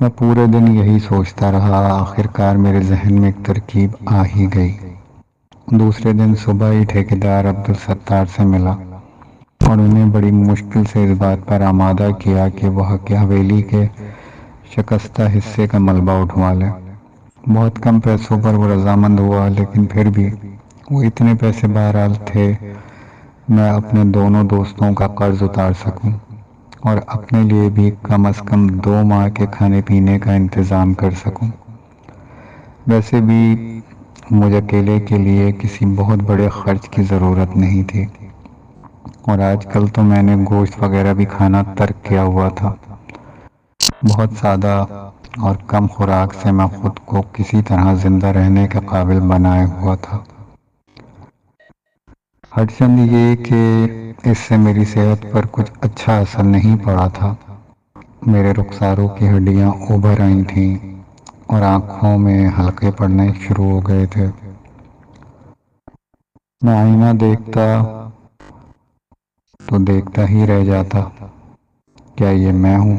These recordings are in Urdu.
میں پورے دن یہی سوچتا رہا، آخر کار میرے ذہن میں ایک ترکیب آ ہی گئی۔ دوسرے دن صبح ہی ٹھیکیدار عبدالستار سے ملا اور انہیں بڑی مشکل سے اس بات پر آمادہ کیا کہ وہ حویلی کے شکستہ حصے کا ملبہ اٹھوا لے۔ بہت کم پیسوں پر وہ رضامند ہوا، لیکن پھر بھی وہ اتنے پیسے بہرحال تھے میں اپنے دونوں دوستوں کا قرض اتار سکوں اور اپنے لیے بھی کم از کم 2 ماہ کے کھانے پینے کا انتظام کر سکوں۔ ویسے بھی مجھے اکیلے کے لیے کسی بہت بڑے خرچ کی ضرورت نہیں تھی، اور آج کل تو میں نے گوشت وغیرہ بھی کھانا ترک کیا ہوا تھا۔ بہت سادہ اور کم خوراک سے میں خود کو کسی طرح زندہ رہنے کے قابل بنائے ہوا تھا۔ ہرچند یہ کہ اس سے میری صحت پر کچھ اچھا اثر نہیں پڑا تھا۔ میرے رخساروں کی ہڈیاں ابھر آئی تھیں اور آنکھوں میں حلقے پڑنے شروع ہو گئے تھے۔ میں آئینہ دیکھتا تو دیکھتا ہی رہ جاتا، کیا یہ میں ہوں؟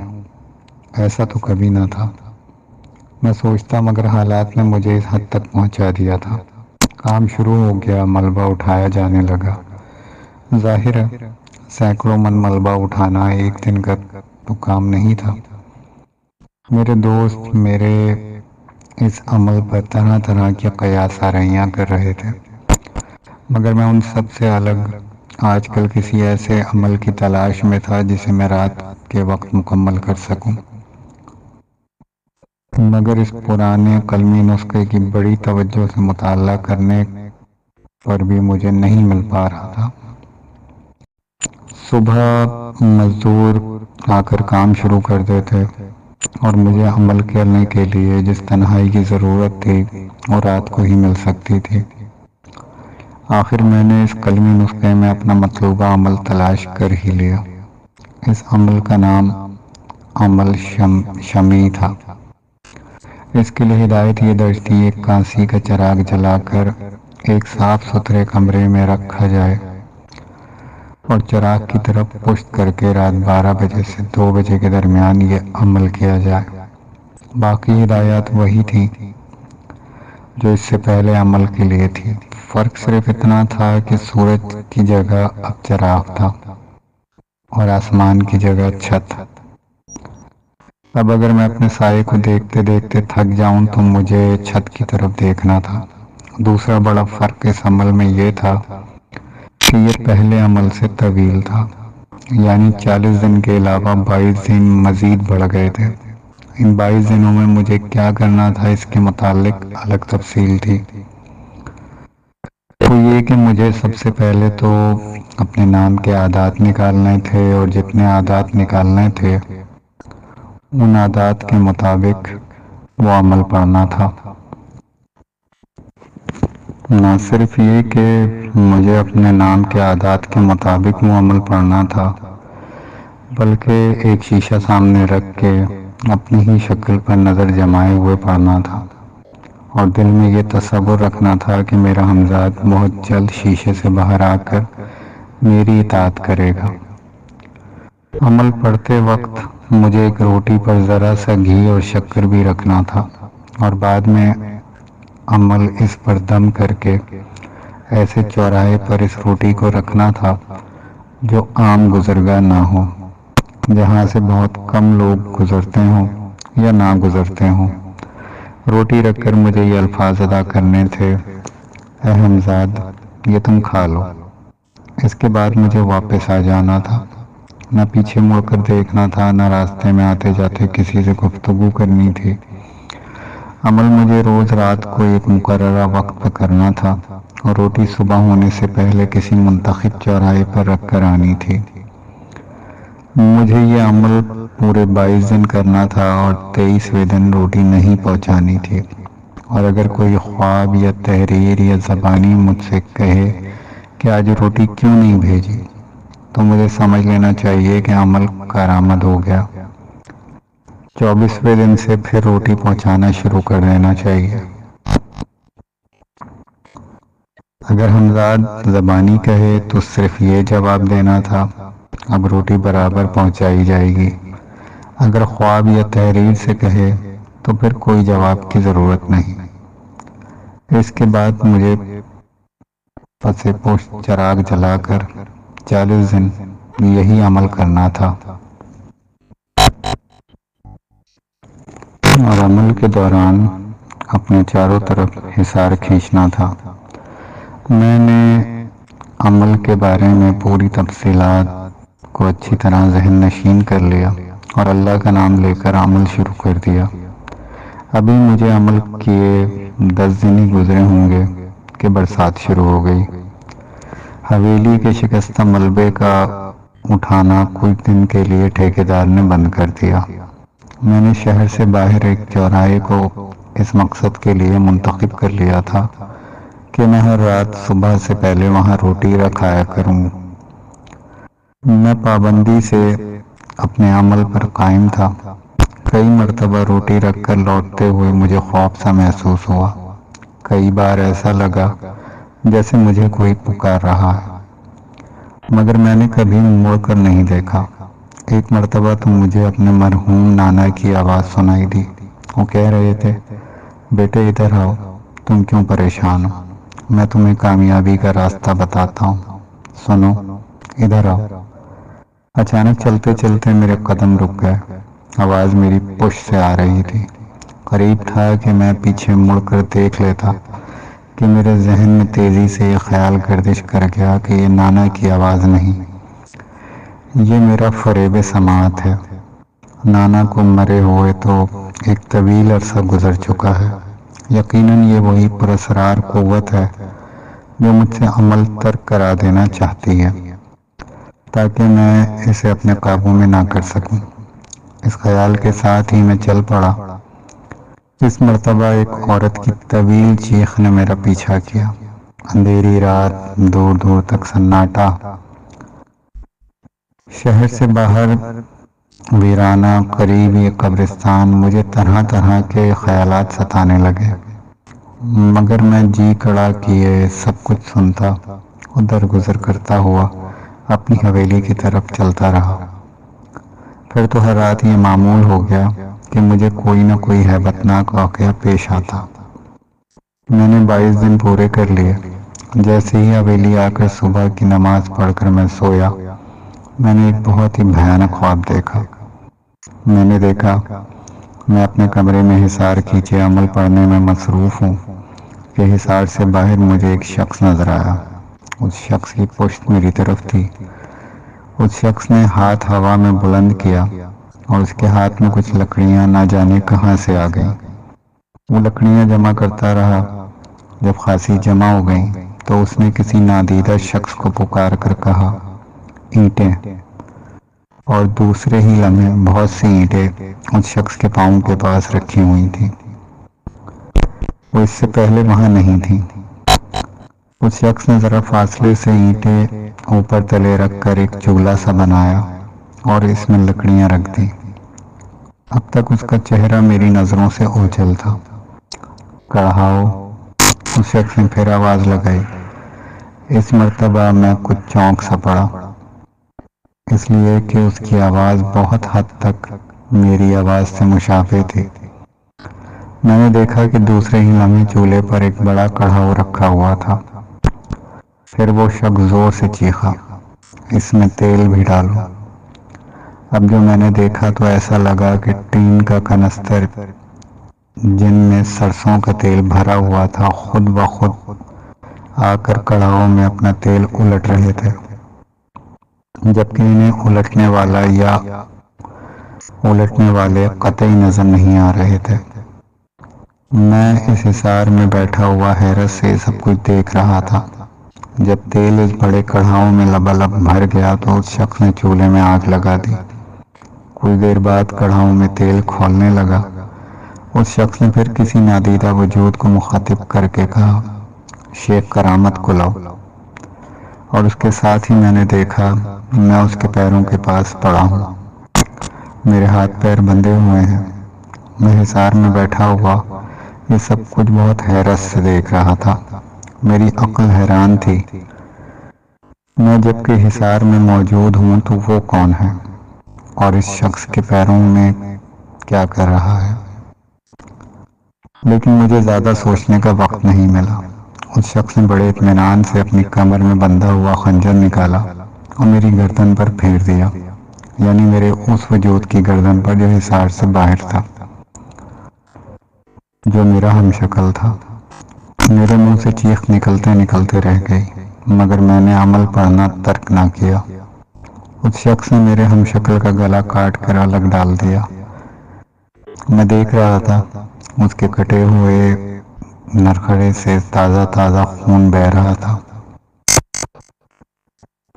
ایسا تو کبھی نہ تھا، میں سوچتا، مگر حالات نے مجھے اس حد تک پہنچا دیا تھا۔ کام شروع ہو گیا، ملبہ اٹھایا جانے لگا۔ ظاہر ہے سینکڑوں من ملبہ اٹھانا ایک دن کا تو کام نہیں تھا۔ میرے دوست میرے اس عمل پر طرح طرح کی قیاس آرائیاں کر رہے تھے، مگر میں ان سب سے الگ آج کل کسی ایسے عمل کی تلاش میں تھا جسے میں رات کے وقت مکمل کر سکوں، مگر اس پرانے قلمی نسخے کی بڑی توجہ سے مطالعہ کرنے پر بھی مجھے نہیں مل پا رہا تھا۔ صبح مزدور آ کر کام شروع کر دیتے اور مجھے عمل کرنے کے لیے جس تنہائی کی ضرورت تھی وہ رات کو ہی مل سکتی تھی۔ آخر میں نے اس قلمی نسخے میں اپنا مطلوبہ عمل تلاش کر ہی لیا۔ اس عمل کا نام عمل شمعی تھا۔ اس کے لیے ہدایت یہ درج تھی، ایک کانسی کا چراغ جلا کر ایک صاف ستھرے کمرے میں رکھا جائے اور چراغ کی طرف پشت کر کے رات 12 بجے سے 2 بجے کے درمیان یہ عمل کیا جائے۔ باقی ہدایات وہی تھیں جو اس سے پہلے عمل کے لیے تھی، فرق صرف اتنا تھا کہ سورج کی جگہ اب چراغ تھا اور آسمان کی جگہ چھت۔ اب اگر میں اپنے سائے کو دیکھتے دیکھتے تھک جاؤں تو مجھے چھت کی طرف دیکھنا تھا۔ دوسرا بڑا فرق اس عمل میں یہ تھا کہ یہ پہلے عمل سے طویل تھا، یعنی 40 دن کے علاوہ 22 دن مزید بڑھ گئے تھے۔ ان 22 دنوں میں مجھے کیا کرنا تھا اس کے متعلق الگ تفصیل تھی۔ وہ یہ کہ مجھے سب سے پہلے تو اپنے نام کے عادات نکالنے تھے، اور جتنے عادات نکالنے تھے ان عادات کے مطابق وہ عمل پڑھنا تھا۔ نہ صرف یہ کہ مجھے اپنے نام کے عادات کے مطابق وہ عمل پڑھنا تھا، بلکہ ایک شیشہ سامنے رکھ کے اپنی ہی شکل پر نظر جمائے ہوئے پڑھنا تھا، اور دل میں یہ تصور رکھنا تھا کہ میرا ہمزاد بہت جلد شیشے سے باہر آ کر میری اطاعت کرے گا۔ عمل پڑھتے وقت مجھے ایک روٹی پر ذرا سا گھی اور شکر بھی رکھنا تھا، اور بعد میں عمل اس پر دم کر کے ایسے چوراہے پر اس روٹی کو رکھنا تھا جو عام گزرگاہ نہ ہو، جہاں سے بہت کم لوگ گزرتے ہوں یا نہ گزرتے ہوں۔ روٹی رکھ کر مجھے یہ الفاظ ادا کرنے تھے، اے حمزاد یہ تم کھا لو۔ اس کے بعد مجھے واپس آ جانا تھا، نہ پیچھے مڑ کر دیکھنا تھا، نہ راستے میں آتے جاتے کسی سے گفتگو کرنی تھی۔ عمل مجھے روز رات کو ایک مقررہ وقت پر کرنا تھا، اور روٹی صبح ہونے سے پہلے کسی منتخب چوراہے پر رکھ کر آنی تھی۔ مجھے یہ عمل پورے 22 دن کرنا تھا، اور 23ویں دن روٹی نہیں پہنچانی تھی، اور اگر کوئی خواب یا تحریر یا زبانی مجھ سے کہے کہ آج روٹی کیوں نہیں بھیجی، تو مجھے سمجھ لینا چاہیے کہ عمل کارآمد ہو گیا۔ 24ویں دن سے پھر روٹی پہنچانا شروع کر دینا چاہیے۔ اگر حمزاد زبانی کہے تو صرف یہ جواب دینا تھا، اب روٹی برابر پہنچائی جائے گی، اگر خواب یا تحریر سے کہے تو پھر کوئی جواب کی ضرورت نہیں۔ اس کے بعد مجھے پس پشت چراغ جلا کر 40 دن یہی عمل کرنا تھا، اور عمل کے دوران اپنے چاروں طرف حصار کھینچنا تھا۔ میں نے عمل کے بارے میں پوری تفصیلات کو اچھی طرح ذہن نشین کر لیا اور اللہ کا نام لے کر عمل شروع کر دیا۔ ابھی مجھے عمل کیے 10 دن ہی گزرے ہوں گے کہ برسات شروع ہو گئی۔ حویلی کے شکستہ ملبے کا اٹھانا کچھ دن کے لیے ٹھیکیدار نے بند کر دیا۔ میں نے شہر سے باہر ایک چوراہے کو اس مقصد کے لیے منتخب کر لیا تھا کہ میں ہر رات صبح سے پہلے وہاں روٹی رکھایا کروں۔ میں پابندی سے اپنے عمل پر قائم تھا۔ کئی مرتبہ روٹی رکھ کر لوٹتے ہوئے مجھے خوف سا محسوس ہوا۔ کئی بار ایسا لگا جیسے مجھے کوئی پکار رہا ہے، مگر میں نے کبھی مڑ کر نہیں دیکھا۔ ایک مرتبہ تو مجھے اپنے مرحوم نانا کی آواز سنائی دی۔ وہ کہہ رہے تھے، بیٹے ادھر آؤ، تم کیوں پریشان ہو؟ میں تمہیں کامیابی کا راستہ بتاتا ہوں، سنو، ادھر آؤ۔ اچانک چلتے چلتے میرے قدم رک گئے۔ آواز میری پشت سے آ رہی تھی۔ قریب تھا کہ میں پیچھے مڑ کر دیکھ لیتا کہ میرے ذہن میں تیزی سے یہ خیال گردش کر گیا کہ یہ نانا کی آواز نہیں، یہ میرا فریب سماعت ہے۔ نانا کو مرے ہوئے تو ایک طویل عرصہ گزر چکا ہے۔ یقیناً یہ وہی پراسرار قوت ہے جو مجھ سے عمل ترک کرا دینا چاہتی ہے تاکہ میں اسے اپنے قابو میں نہ کر سکوں۔ اس خیال کے ساتھ ہی میں چل پڑا۔ اس مرتبہ ایک عورت کی طویل چیخ نے میرا پیچھا کیا۔ اندھیری رات، دور دور تک سناٹا۔ شہر سے باہر ویرانہ قریب یہ قبرستان، مجھے طرح طرح کے خیالات ستانے لگے، مگر میں جی کڑا کیے سب کچھ سنتا اور درگزر کرتا ہوا اپنی حویلی کی طرف چلتا رہا۔ پھر تو ہر رات یہ معمول ہو گیا کہ مجھے کوئی نہ کوئی ہیبت ناک واقعہ پیش آتا۔ میں نے 22 دن پورے کر لیے۔ جیسے ہی حویلی آ کر صبح کی نماز پڑھ کر میں سویا، میں نے ایک بہت ہی بھیانک خواب دیکھا۔ میں نے دیکھا میں اپنے کمرے میں حصار کھینچے عمل پڑھنے میں مصروف ہوں کہ حصار سے باہر مجھے ایک شخص نظر آیا۔ اس شخص کی پشت میری طرف تھی۔ اس شخص نے ہاتھ ہوا میں بلند کیا اور اس کے ہاتھ میں کچھ لکڑیاں نہ جانے کہاں سے آ گئیں۔ وہ لکڑیاں جمع کرتا رہا۔ جب خاصی جمع ہو گئیں تو اس نے کسی نادیدہ شخص کو پکار کر کہا، اینٹیں، اور دوسرے ہی لمحے بہت سی اینٹیں اس شخص کے پاؤں کے پاس رکھی ہوئی تھیں۔ وہ اس سے پہلے وہاں نہیں تھیں۔ اس شخص نے ذرا فاصلے سے اینٹیں اوپر تلے رکھ کر ایک چولہا سا بنایا اور اس میں لکڑیاں رکھ دی۔ اب تک اس کا چہرہ میری نظروں سے اوجھل تھا۔ کڑھاؤ، اس شخص نے پھر آواز لگائی۔ اس مرتبہ میں کچھ چونک سا پڑا، اس لیے کہ اس کی آواز بہت حد تک میری آواز سے مشابہ تھی۔ میں نے دیکھا کہ دوسرے ہی لمحے چولہے پر ایک بڑا کڑھاؤ رکھا ہوا تھا۔ پھر وہ شخص زور سے چیخا، اس میں تیل بھی ڈالو۔ اب جو میں نے دیکھا تو ایسا لگا کہ ٹین کا کنستر جن میں سرسوں کا تیل بھرا ہوا تھا خود بخود آ کر کڑھاؤ میں اپنا تیل الٹ رہے تھے، جبکہ انہیں الٹنے والا یا الٹنے والے قطعی نظر نہیں آ رہے تھے۔ میں اس حصار میں بیٹھا ہوا حیرت سے سب کچھ دیکھ رہا تھا۔ جب تیل اس بڑے کڑھاؤں میں لبالب بھر گیا تو اس شخص نے چولہے میں آگ لگا دی۔ کچھ دیر بعد کڑھاؤں میں تیل کھولنے لگا۔ اس شخص نے پھر کسی نادیدہ وجود کو مخاطب کر کے کہا، شیخ کرامت کو لاؤ، اور اس کے ساتھ ہی میں نے دیکھا میں اس کے پیروں کے پاس پڑا ہوں۔ میرے ہاتھ پیر بندھے ہوئے ہیں۔ میں حصار میں بیٹھا ہوا یہ سب کچھ بہت حیرت سے دیکھ رہا تھا۔ میری عقل حیران تھی۔ میں جب کہ حصار میں موجود ہوں تو وہ کون ہے؟ اور اس شخص کے پیروں میں کیا کر رہا ہے، لیکن مجھے زیادہ سوچنے کا وقت نہیں ملا۔ اس شخص نے بڑے اطمینان سے اپنی کمر میں بندھا ہوا خنجر نکالا اور میری گردن پر پھیر دیا، یعنی میرے اس وجود کی گردن پر جو حصار سے باہر تھا، جو میرا ہم شکل تھا۔ میرے منہ سے چیخ نکلتے نکلتے رہ گئی، مگر میں نے عمل پڑھنا ترک نہ کیا۔ اس شخص نے میرے ہم شکل کا گلا کاٹ کر الگ ڈال دیا۔ میں دیکھ رہا تھا اس کے کٹے ہوئے نرخڑے سے تازہ تازہ خون بہہ رہا تھا۔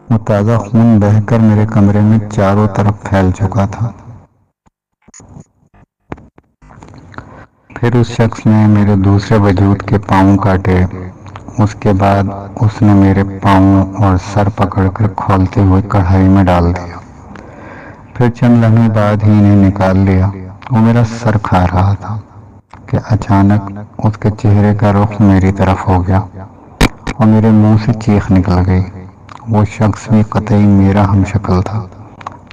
وہ تازہ خون بہہ کر میرے کمرے میں چاروں طرف پھیل چکا تھا۔ پھر اس شخص نے میرے دوسرے وجود کے پاؤں کاٹے۔ اس کے بعد اس نے میرے پاؤں اور سر پکڑ کر کھولتے ہوئے کڑھائی میں ڈال دیا۔ پھر چند لمحے بعد ہی انہیں نکال لیا۔ وہ میرا سر کھا رہا تھا کہ اچانک اس کے چہرے کا رخ میری طرف ہو گیا اور میرے منہ سے چیخ نکل گئی۔ وہ شخص بھی قطعی میرا ہم شکل تھا۔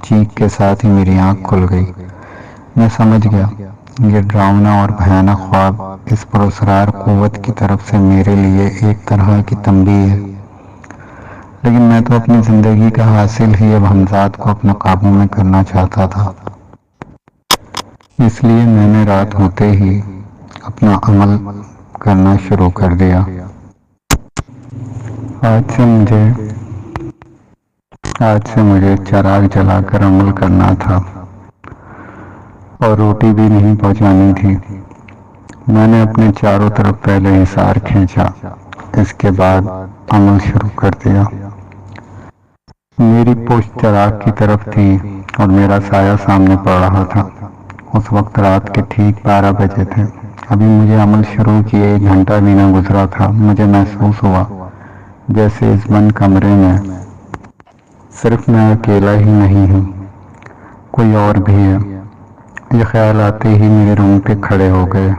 چیخ کے ساتھ ہی میری آنکھ کھل گئی۔ میں سمجھ گیا یہ ڈراؤنا اور بھیانک خواب اس پراسرار قوت کی طرف سے میرے لیے ایک طرح کی تنبیہ ہے، لیکن میں تو اپنی زندگی کا حاصل ہی اب حمزات کو اپنے قابو میں کرنا چاہتا تھا۔ اس لیے میں نے رات ہوتے ہی اپنا عمل کرنا شروع کر دیا۔ آج سے مجھے چراغ جلا کر عمل کرنا تھا اور روٹی بھی نہیں پہنچانی تھی۔ میں نے اپنے چاروں طرف پہلے حصار کھینچا، اس کے بعد عمل شروع کر دیا۔ میری پشت چراغ کی طرف تھی اور میرا سایہ سامنے پڑ رہا تھا۔ اس وقت رات کے ٹھیک 12 بجے تھے۔ ابھی مجھے عمل شروع کیے 1 گھنٹہ بھی نہ گزرا تھا۔ مجھے محسوس ہوا جیسے اس بند کمرے میں صرف میں اکیلا ہی نہیں ہوں، کوئی اور بھی ہے۔ یہ خیال آتے ہی میرے رونگٹے کھڑے ہو گئے۔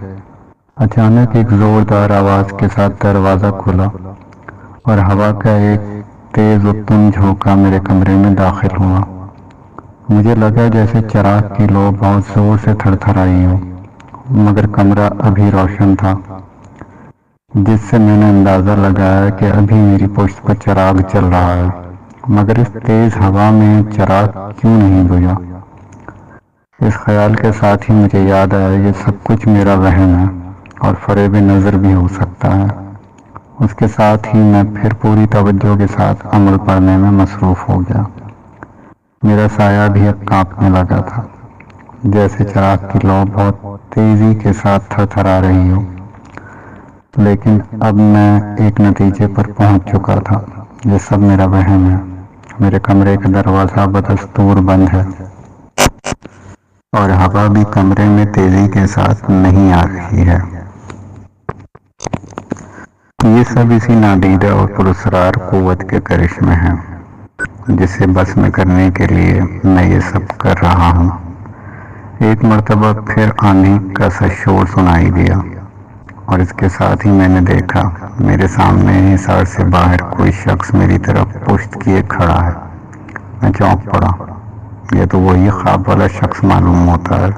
اچانک ایک زوردار آواز کے ساتھ دروازہ کھلا اور ہوا کا ایک تیز و تند جھونکا میرے کمرے میں داخل ہوا۔ مجھے لگا جیسے چراغ کی لو بہت زور سے تھڑ تھڑ آئی ہو، مگر کمرہ ابھی روشن تھا، جس سے میں نے اندازہ لگایا کہ ابھی میری پشت پر چراغ چل رہا ہے، مگر اس تیز ہوا میں چراغ کیوں نہیں بجھا؟ اس خیال کے ساتھ ہی مجھے یاد آیا یہ سب کچھ میرا وہم ہے اور فریب نظر بھی ہو سکتا ہے۔ اس کے ساتھ ہی میں پھر پوری توجہ کے ساتھ عمل پڑھنے میں مصروف ہو گیا۔ میرا سایہ بھی اب کانپنے لگا تھا، جیسے چراغ کی لو بہت تیزی کے ساتھ تھر تھرا رہی ہو، لیکن اب میں ایک نتیجے پر پہنچ چکا تھا، یہ سب میرا وہم ہے۔ میرے کمرے کا دروازہ بدستور بند ہے اور ہوا بھی کمرے میں تیزی کے ساتھ نہیں آ رہی ہے۔ یہ سب اسی نادیدہ اور پراسرار قوت کے کرشمے ہیں جسے بس میں کرنے کے لیے میں یہ سب کر رہا ہوں۔ ایک مرتبہ پھر آندھی کا سا شور سنائی دیا اور اس کے ساتھ ہی میں نے دیکھا میرے سامنے حصار سے باہر کوئی شخص میری طرف پشت کیے کھڑا ہے۔ میں چونک پڑا، یہ تو وہی خواب والا شخص معلوم ہوتا ہے۔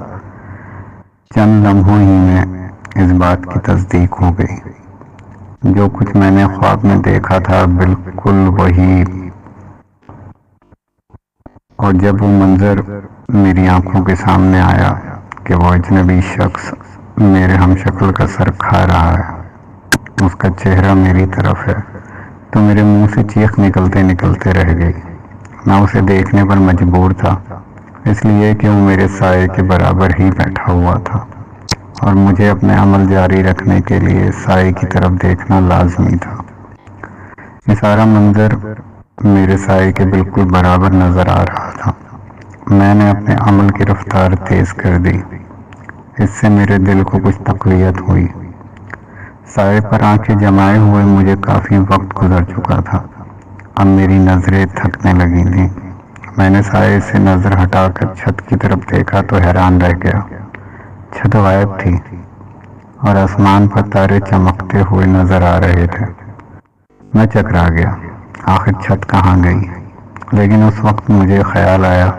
چند لمحوں ہی میں اس بات کی تصدیق ہو گئی، جو کچھ میں نے خواب میں دیکھا تھا بالکل وہی، اور جب وہ منظر میری آنکھوں کے سامنے آیا کہ وہ اجنبی شخص میرے ہم شکل کا سر کھا رہا ہے، اس کا چہرہ میری طرف ہے، تو میرے منہ سے چیخ نکلتے نکلتے رہ گئی۔ میں اسے دیکھنے پر مجبور تھا، اس لیے کہ وہ میرے سائے کے برابر ہی بیٹھا ہوا تھا اور مجھے اپنے عمل جاری رکھنے کے لیے سائے کی طرف دیکھنا لازمی تھا۔ یہ سارا منظر میرے سائے کے بالکل برابر نظر آ رہا تھا۔ میں نے اپنے عمل کی رفتار تیز کر دی، اس سے میرے دل کو کچھ تقویت ہوئی۔ سائے پر آنکھیں جمائے ہوئے مجھے کافی وقت گزر چکا تھا، اب میری نظریں تھکنے لگی تھیں۔ میں نے سائے سے نظر ہٹا کر چھت کی طرف دیکھا تو حیران رہ گیا۔ چھت غائب تھی اور آسمان پر تارے چمکتے ہوئے نظر آ رہے تھے۔ میں چکرا گیا، آخر چھت کہاں گئی؟ لیکن اس وقت مجھے خیال آیا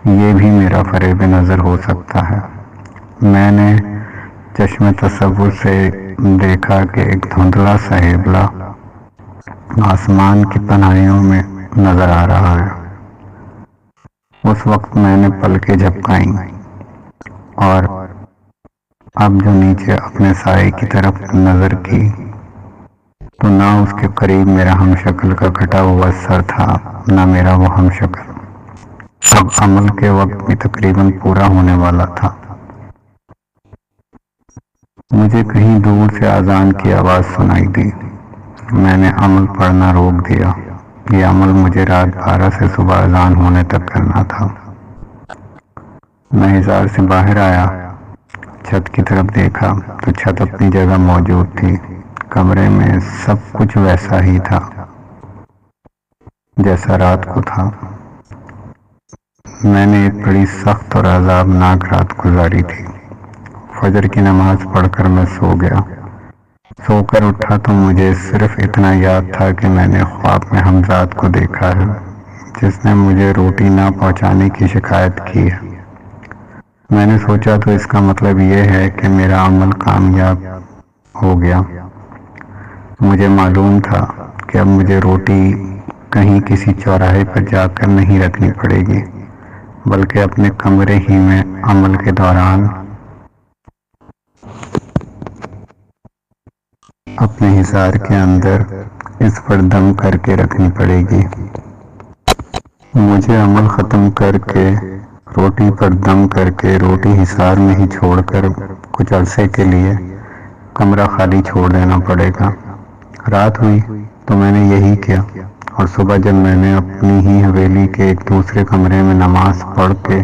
یہ بھی میرا فریب نظر ہو سکتا ہے۔ میں نے چشم تصور سے دیکھا کہ ایک دھندلا سا ہیبلا آسمان کی تنہائیوں میں نظر آ رہا ہے۔ اس وقت میں نے پلکیں جھپکائیں اور اب جو نیچے اپنے سائے کی طرف نظر کی تو نہ اس کے قریب میرا ہم شکل کا کٹا ہوا سر تھا، نہ میرا وہ ہم شکل۔ اب عمل کے وقت بھی تقریباً پورا ہونے والا تھا۔ مجھے کہیں دور سے اذان کی آواز سنائی دی۔ میں نے عمل پڑھنا روک دیا۔ یہ عمل مجھے رات 12 سے صبح اذان ہونے تک کرنا تھا۔ میں حصار سے باہر آیا، چھت کی طرف دیکھا تو چھت اپنی جگہ موجود تھی۔ کمرے میں سب کچھ ویسا ہی تھا جیسا رات کو تھا۔ میں نے ایک بڑی سخت اور عذابناک رات گزاری تھی۔ فجر کی نماز پڑھ کر میں سو گیا۔ سو کر اٹھا تو مجھے صرف اتنا یاد تھا کہ میں نے خواب میں حمزاد کو دیکھا ہے جس نے مجھے روٹی نہ پہنچانے کی شکایت کی ہے۔ میں نے سوچا تو اس کا مطلب یہ ہے کہ میرا عمل کامیاب ہو گیا۔ مجھے معلوم تھا کہ اب مجھے روٹی کہیں کسی چوراہے پر جا کر نہیں رکھنی پڑے گی، بلکہ اپنے کمرے ہی میں عمل کے دوران اپنے حصار کے اندر اس پر دم کر کے رکھنی پڑے گی۔ مجھے عمل ختم کر کے روٹی پر دم کر کے روٹی حصار میں ہی چھوڑ کر کچھ عرصے کے لیے کمرہ خالی چھوڑ دینا پڑے گا۔ رات ہوئی تو میں نے یہی کیا، اور صبح جب میں نے اپنی ہی حویلی کے ایک دوسرے کمرے میں نماز پڑھ کے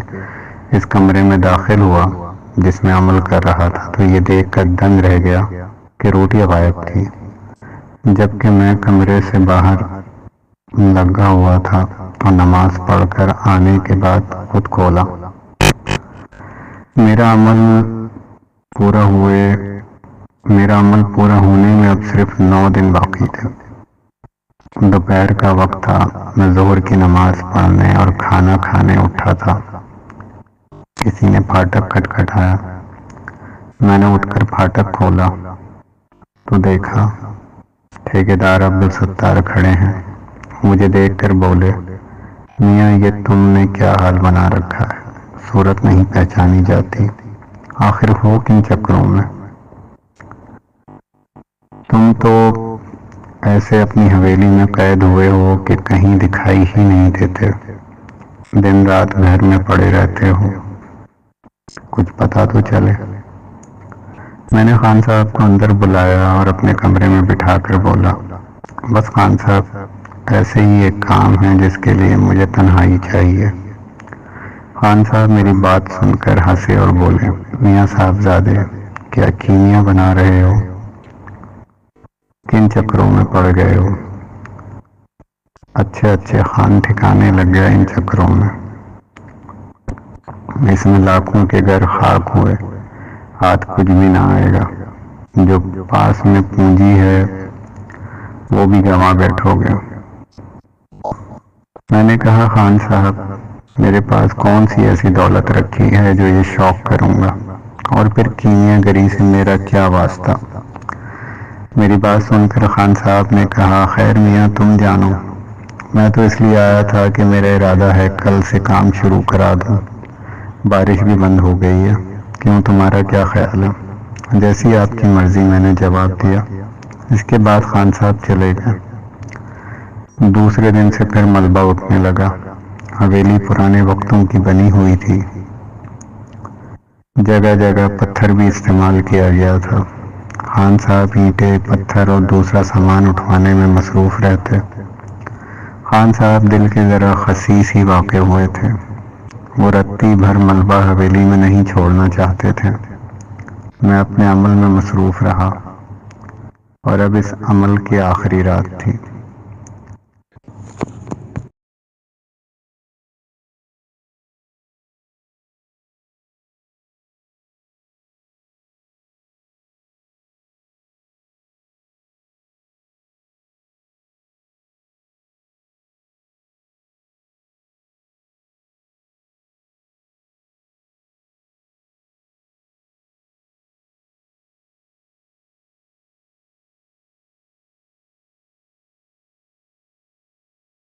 اس کمرے میں داخل ہوا جس میں عمل کر رہا تھا تو یہ دیکھ کر دنگ رہ گیا کہ روٹی غائب تھی، جبکہ میں کمرے سے باہر لگا ہوا تھا اور نماز پڑھ کر آنے کے بعد خود کھولا۔ میرا عمل پورا ہونے میں اب صرف 9 دن باقی تھے۔ دوپہر کا وقت تھا۔ میں ظہر کی نماز پڑھنے اور کھانا کھانے اٹھا تھا۔ کسی نے پھاٹک کھٹکھٹایا۔ میں نے اٹھ کر پھاٹک کھولا تو دیکھا ٹھیکیدار عبدالستار کھڑے ہیں۔ مجھے دیکھ کر بولے، میاں یہ تم نے کیا حال بنا رکھا ہے؟ صورت نہیں پہچانی جاتی، آخر ہو کن چکروں میں؟ تم تو ایسے اپنی حویلی میں قید ہوئے ہو کہ کہیں دکھائی ہی نہیں دیتے، دن رات گھر میں پڑے رہتے ہو، کچھ پتہ تو چلے۔ میں نے خان صاحب کو اندر بلایا اور اپنے کمرے میں بٹھا کر بولا، بس خان صاحب ایسے ہی ایک کام ہے جس کے لیے مجھے تنہائی چاہیے۔ خان صاحب میری بات سن کر ہنسے اور بولے، میاں صاحبزادے کیا کیمیا بنا رہے ہو؟ کن چکروں میں پڑ گئے ہو؟ اچھے خان ٹھکانے لگ گیا ان چکروں میں۔ اس میں لاکھوں کے گھر خاک ہوئے، ہاتھ کچھ بھی نہ آئے گا، جو پاس میں پونجی ہے وہ بھی گنوا بیٹھو گے۔ میں نے کہا، خان صاحب میرے پاس کون سی ایسی دولت رکھی ہے جو یہ شوق کروں گا، اور پھر کیمیا گری سے میرا کیا واسطہ؟ میری بات سن کر خان صاحب نے کہا، خیر میاں تم جانو، میں تو اس لیے آیا تھا کہ میرا ارادہ ہے کل سے کام شروع کرا دوں، بارش بھی بند ہو گئی ہے، کیوں تمہارا کیا خیال ہے؟ جیسی آپ کی مرضی، میں نے جواب دیا۔ اس کے بعد خان صاحب چلے گئے۔ دوسرے دن سے پھر ملبہ اٹھنے لگا۔ حویلی پرانے وقتوں کی بنی ہوئی تھی، جگہ جگہ پتھر بھی استعمال کیا گیا تھا۔ خان صاحب اینٹیں، پتھر اور دوسرا سامان اٹھوانے میں مصروف رہتے۔ خان صاحب دل کے ذرا خسیس ہی واقع ہوئے تھے، وہ رتی بھر ملبہ حویلی میں نہیں چھوڑنا چاہتے تھے۔ میں اپنے عمل میں مصروف رہا اور اب اس عمل کی آخری رات تھی۔